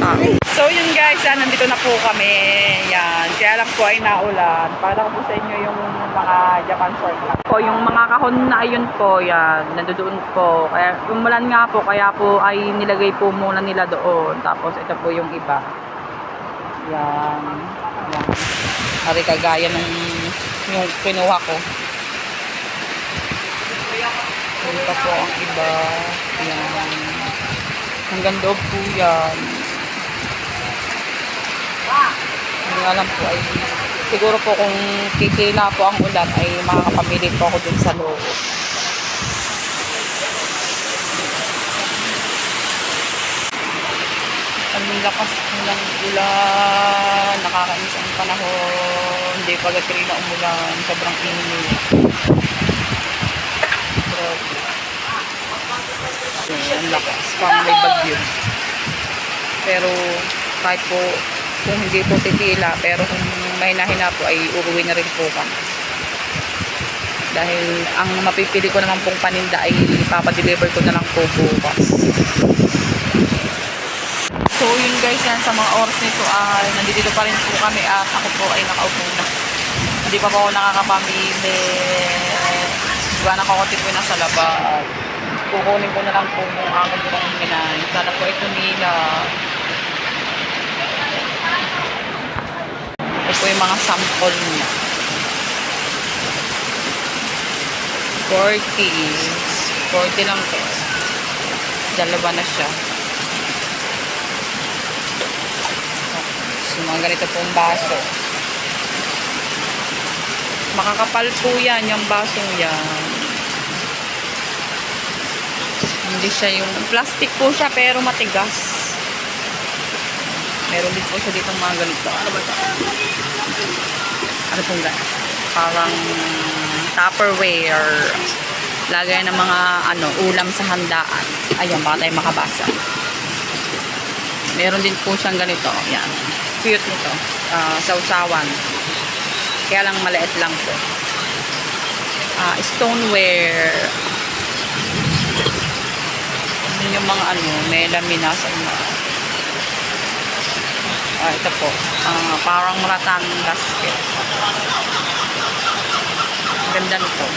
tao. So yun guys, nandito na po kami. Yan. Kaya lang po ay naulan. Para ko sa inyo yung mga Japan short lang. Po, yung mga kahon na ayun po, yan. Nandoon po. Kaya umulan nga po, kaya po ay nilagay po muna nila doon. Tapos ito po yung iba. Yan. Yan. Hari kagaya nung yung kinuha ko. Yan pa po ang iba. Yan. Hanggang loob po yan. Hindi alam po ay siguro po kung kikila po ang ulan ay makakapamili po ako dun sa loob. Ang lakas ng ulan, nakakainis ang panahon, hindi pa gatri na umulan, sobrang init. Ang lakas, parang may bagyo. Pero kahit po kung hindi po titila, pero kung may nahina po ay uuwi na rin po kami. Dahil ang mapipili ko naman pong paninda ay ipapadeliver ko na lang po bukas. So yun guys, yan sa mga oras nito ay nandito pa rin po kami at ako po ay nakaupo na. Hindi pa po ako nakakapamili. Diba nakakotip ko na sa labas. Kukunin ko na lang po yung aking pong hinay. Sana po ito nila. Ito po yung mga sample niya. 40 lang to. Dalawa na siya. So, mga ganito pong baso. Makakapal po yan, yung basong yan. Hindi siya yung plastic po siya pero matigas. Meron din po siya dito mga ganito. Ano ba ito? Ano pong ganito? Parang Tupperware. Lagay ng mga ulam sa handaan. Ayan, baka tayo makabasa. Meron din po siyang ganito. Yan. Cute nito. Sausawan. Kaya lang maliit lang po. Stoneware. Yun yung mga melamina sa inyo. Ito po. Parang rattan basket. Ganda nito.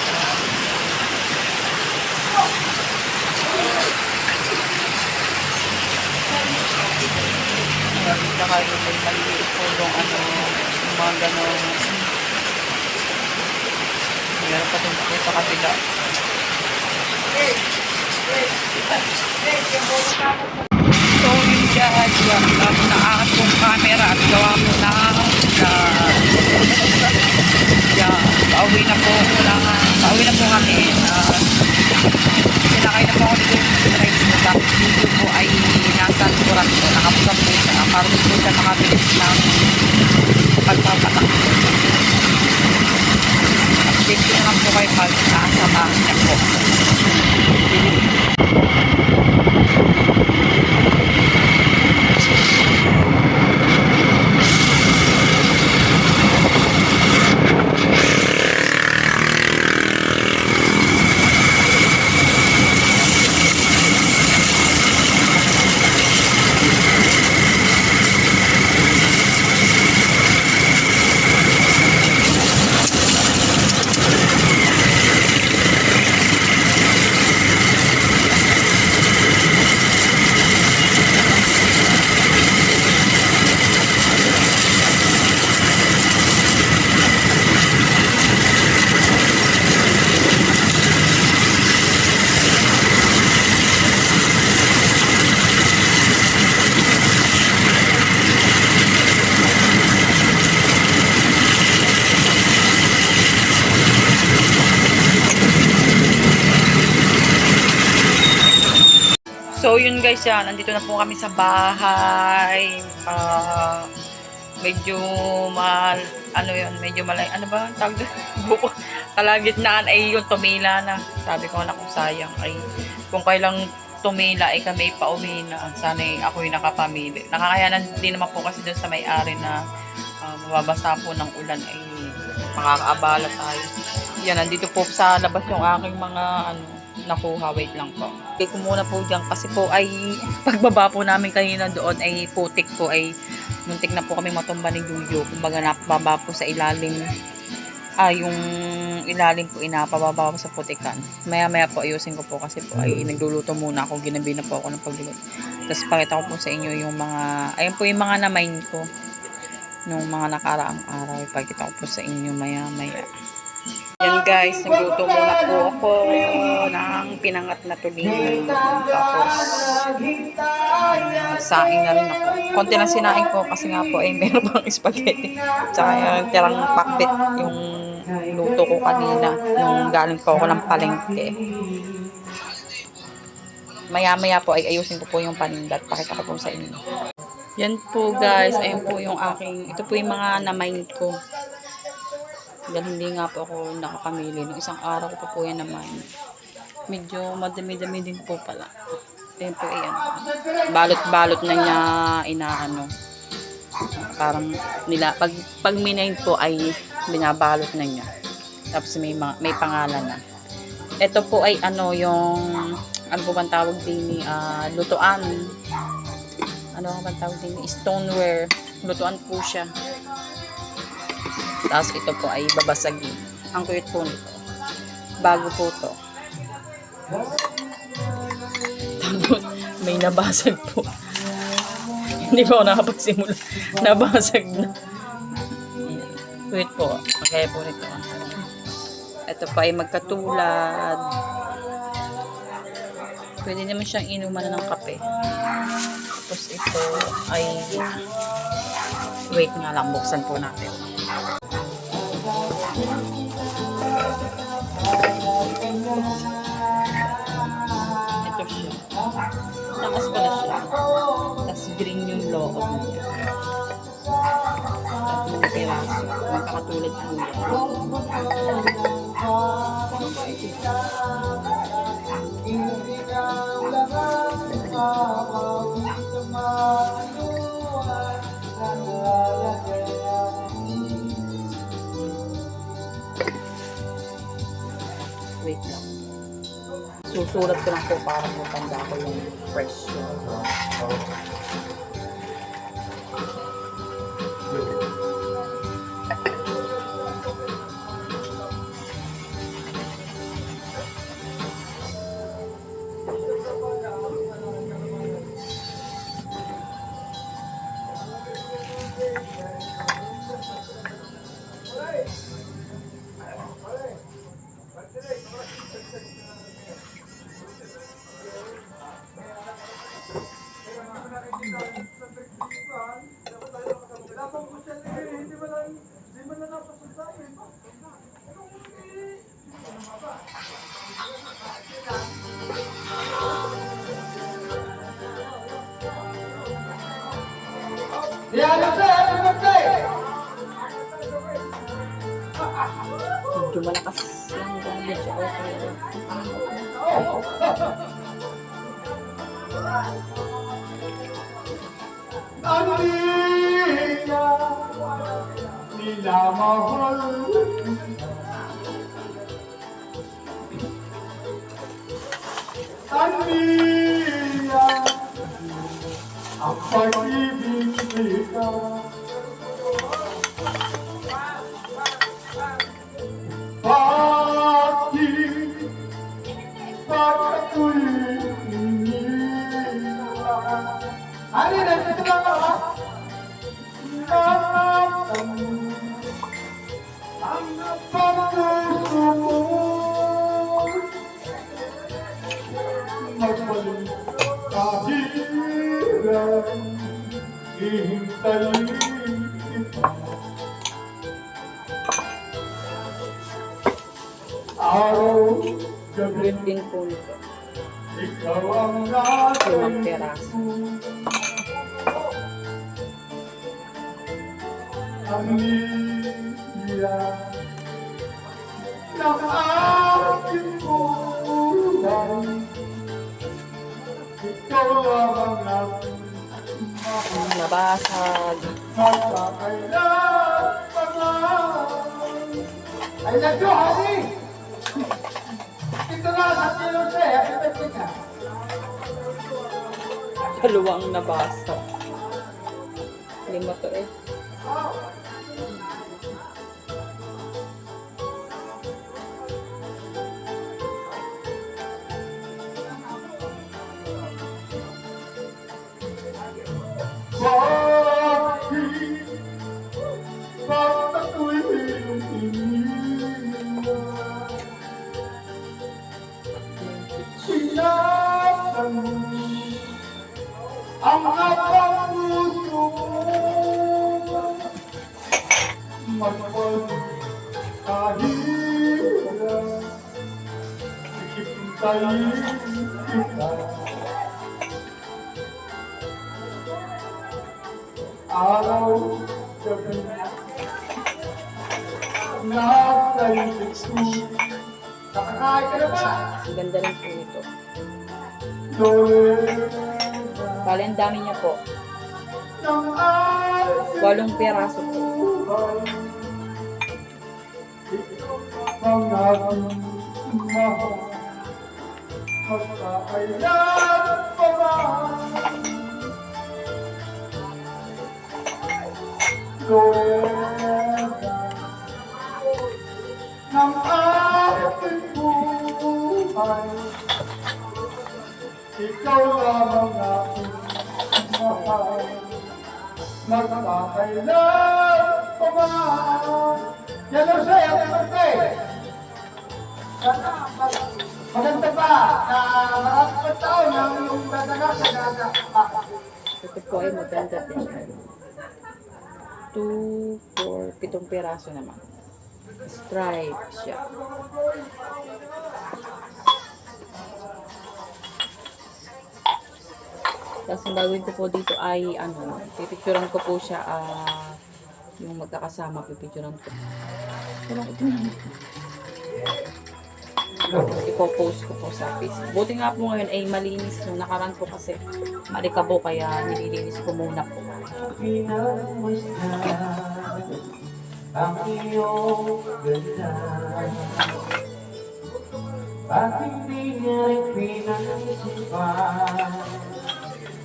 Saka yung may maliit po yung mga gano'n. Meron pa din po sa kabila. So yun guys, naangat kong camera at gawa mo na pauwi na po kami. Sinakay na po ako dito yung rides mo. Tapos dito po ay nasa likuran po, nakapusap po siya para po siya nakabilis ng pagpapatak. Update ko naman po kayo pag nasa bahay niya po. So yun guys, nandito na po kami sa bahay. Medyo medyo malay, tawag doon? Buko. Kalagitnaan ay yung tumila na. Sabi ko na kung sayang ay kung kailang tumila ay kami pauwi na. Sana ako'y nakapamili. Nakakayanan din naman po kasi doon sa may-ari na mababasa po ng ulan ay makakaabala tayo. Yan, nandito po sa labas yung aking mga nakuha. Wait lang po. Okay ko muna po dyan kasi po ay pagbaba po namin kanina doon ay putik po ay muntik na po kami matumba ni Yuyo. Kumbaga napababa po sa ilalim. Yung ilalim po inapababa ko sa putikan. Maya po ayusin ko po kasi po ay nagluluto muna ako. Ginabi na po ako ng pagluluto. Tapos pakita ko po sa inyo yung mga, ayun po yung mga na-mine ko nung mga nakaraang araw. Ipakita ko po sa inyo maya. Yan guys, nagluto muna po ako ng pinangat na tulingan. Tapos, saing na rin ako. Konti lang sinaing ko kasi nga po ay meron pang spaghetti. Tsaka yung tirang pakbit yung luto ko kanina. Nung galing po ako ng palengke. Maya po ay ayusin ko po yung panindat. Pakita ko po sa inyo. Yan po guys, ayun po yung aking, ito po yung mga na-mine ko. Dahil hindi nga po ako nakakamili. Nung isang araw ko pa po yan naman. Medyo madami-dami din po pala. Ayun po, ayan. Balot-balot na niya inaano. Parang nila, pag minayin po ay binabalot na niya. Tapos may pangalan na. Ito po ay ano yung, ano po bang tawag din ni, lutuan. Ano bang tawag din ni, stoneware. Lutuan po siya. Tapos ito po ay babasagin. Ang cute po nito. Bago po to. Tapos may nabasag po. Hindi pa ako nakapagsimula. Nabasag na. Cute po. Kaya po nito. Ito po ay magkatulad. Pwede naman siyang inuman ng kape. Tapos ito ay wait nga lang. Buksan po natin. Ito siya. Takas pala siya. Tapos green yung loob niya. At piraso. Magkakatulad po yan. Wait lang. Susulat ko lang po para matanda ko yung presyo. Medyo malakas lang gamit siya. Ang pag-ibig ka bakit ako'y iniwan? Ano yun? Ito lang ako, ha? Ang pagkusunod magbalik kahirap hihintayin kita. Araw, gabi, Good din po nito. ikaw ang Limang piraso. ang niya ng aking buhay. Ikaw lamang ang Nabasag. magkakailan pa lang. I love you, honey! Ikaw Dito na sa Tino Jose, happy birthday ka. Dalawang nabasa. 5 to eh. Bakit ako'y iyong iniwan? Sinaktan mo ang aking puso mo. Magpagkahirap, ikikintayin kita. Araw, gabi, nasa isip ko. Nakakain ka na ba? Ang ganda rin po ito. Lorena, Bale, ang dami niya po. ng aking 8 piraso po. buhay. Ang aking mahal, magkakailan pa ba? Lorena, ng aking buhay, ikaw lamang aking mahal, magkakailan pa ba? Yan ang siya, happy birthday! Sana, maganda pa na maraming pa taon ang iyong dadaga sa daga. Ito po ay maganda din. 2, 4, 7 piraso naman. Stripe siya. Tapos ang gagawin ko po dito ay pipicturan ko po siya yung magkakasama, pipicturan ko. Tapos ipopost ko po sa Facebook. Buti nga po ngayon ay malinis. Nung nakaraan po kasi malikabo kaya nililinis ko muna po. Pinamusta ang iyong ganda. Bakit di niya rin pinag-isipan?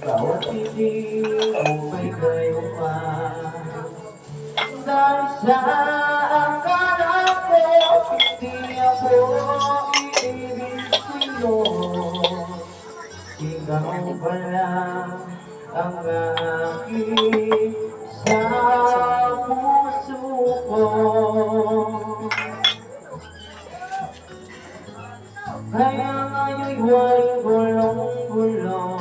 Bawat hindi mo may gayo pa. Dahil sa akala ko, hindi ako iibig sa'yo. Ikaw pala ang aking sa puso ko. Kaya ngayon'y walang gulong-gulong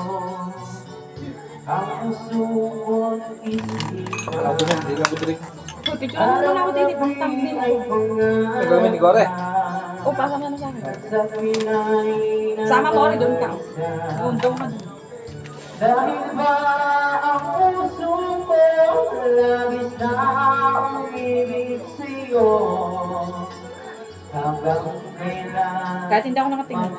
ang puso ko't isipan. Picturan mo muna ako din, pang thumbnail Ay ko. pangarap ni Gore. O, pasa na sa akin. sa pinay na Sama mo rin, doon ka. Doon ka. dahil ba ang puso ko labis na umibig sa'yo hanggang kailan Kahit hindi ako nakatingin.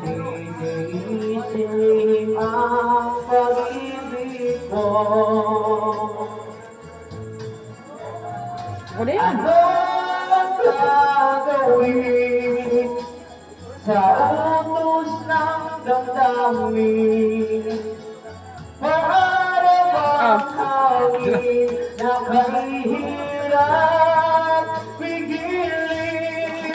matitiisin ang pag-ibig ko. Ako na yan. Ano ang gagawin sa utos ng damdamin? Para bang hangin na kahihirap pigilin?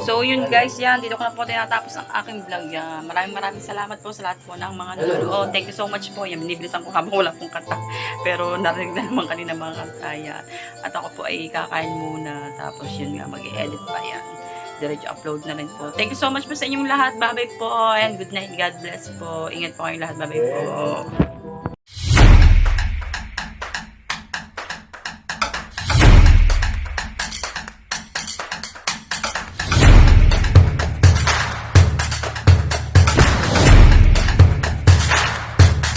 So yun guys, yan. Dito ko na po tinatapos ang aking vlog. Yan. Maraming salamat po sa lahat po ng mga nanonood. Thank you so much po. Yan, binibilisan ko habang wala pong kanta. Pero narinig na naman kanina mga kanta. Yan. At ako po ay kakain muna. Tapos yun nga, mag-i-edit pa yan. Diretso upload na rin po. Thank you so much po sa inyong lahat. Bye-bye po. And good night. God bless po. Ingat po kayong lahat. Bye-bye po.